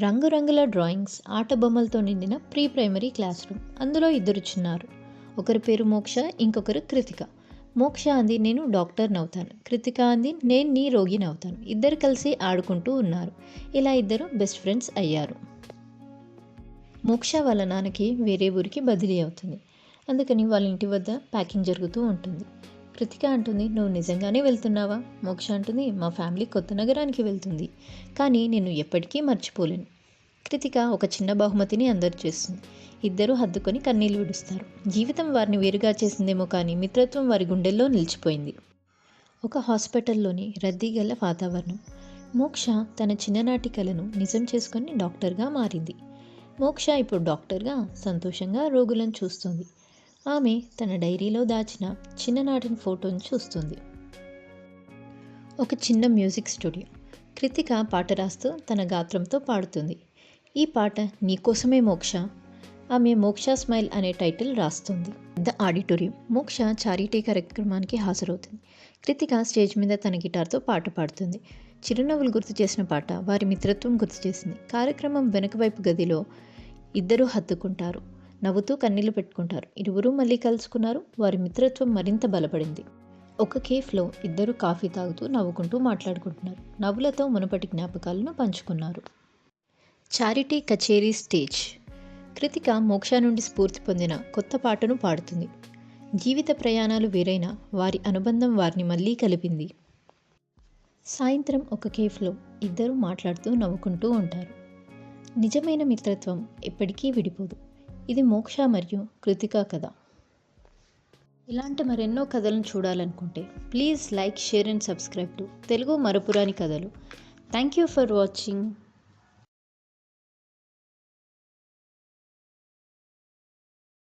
రంగురంగుల డ్రాయింగ్స్, ఆట బొమ్మలతో నిండిన ప్రీ ప్రైమరీ క్లాస్ రూమ్. అందులో ఇద్దరు చిన్నారు. ఒకరి పేరు మోక్ష, ఇంకొకరు కృతిక. మోక్ష అంది, నేను డాక్టర్నవుతాను. కృతిక అంది, నేను నీ రోగినవుతాను. ఇద్దరు కలిసి ఆడుకుంటూ ఉన్నారు. ఇలా ఇద్దరు బెస్ట్ ఫ్రెండ్స్ అయ్యారు. మోక్ష వాళ్ళ నాన్నకి వేరే ఊరికి బదిలీ అవుతుంది. అందుకని వాళ్ళ ఇంటి వద్ద ప్యాకింగ్ జరుగుతూ ఉంటుంది. కృతిక అంటుంది, నువ్వు నిజంగానే వెళ్తున్నావా? మోక్ష అంటుంది, మా ఫ్యామిలీ కొత్త నగరానికి వెళ్తుంది, కానీ నేను ఎప్పటికీ మర్చిపోలేను. కృతిక ఒక చిన్న బహుమతిని అందరు చేస్తుంది. ఇద్దరూ హద్దుకొని కన్నీళ్లు విడుస్తారు. జీవితం వారిని వేరుగా చేసిందేమో కానీ మిత్రత్వం వారి గుండెల్లో నిలిచిపోయింది. ఒక హాస్పిటల్లోని రద్దీ గల వాతావరణం. మోక్ష తన చిన్ననాటి కలను నిజం చేసుకొని డాక్టర్గా మారింది. మోక్ష ఇప్పుడు డాక్టర్గా సంతోషంగా రోగులను చూస్తుంది. ఆమె తన డైరీలో దాచిన చిన్ననాటి ఫోటోను చూస్తుంది. ఒక చిన్న మ్యూజిక్ స్టూడియో. కృతిక పాట రాస్తూ తన గాత్రంతో పాడుతుంది. ఈ పాట నీకోసమే మోక్ష. ఆమె మోక్ష స్మైల్ అనే టైటిల్ రాస్తుంది. The auditorium. మోక్ష చారిటీ కార్యక్రమానికి హాజరవుతుంది. కృతిక స్టేజ్ మీద తన గిటార్తో పాట పాడుతుంది. చిరునవ్వులు గుర్తు చేసిన పాట వారి మిత్రత్వం గుర్తు చేసింది. కార్యక్రమం వెనుక వైపు గదిలో ఇద్దరూ హత్తుకుంటారు, నవ్వుతూ కన్నీళ్లు పెట్టుకుంటారు. ఇరువురు మళ్ళీ కలుసుకున్నారు. వారి మిత్రత్వం మరింత బలపడింది. ఒక కేఫ్లో ఇద్దరు కాఫీ తాగుతూ నవ్వుకుంటూ మాట్లాడుకుంటున్నారు. నవ్వులతో మునుపటి జ్ఞాపకాలను పంచుకున్నారు. చారిటీ కచేరీ స్టేజ్. కృతిక మోక్ష నుండి స్ఫూర్తి పొందిన కొత్త పాటను పాడుతుంది. జీవిత ప్రయాణాలు వేరైనా వారి అనుబంధం వారిని మళ్ళీ కలిపింది. సాయంత్రం ఒక కేఫ్లో ఇద్దరు మాట్లాడుతూ నవ్వుకుంటూ ఉంటారు. నిజమైన మిత్రత్వం ఎప్పటికీ విడిపోదు. ఇది మోక్ష మరియు కృతిక కథ. ఇలాంటి మరెన్నో కథలను చూడాలనుకుంటే please like, share and subscribe to Telugu మరపురాని కథలు. Thank you for watching.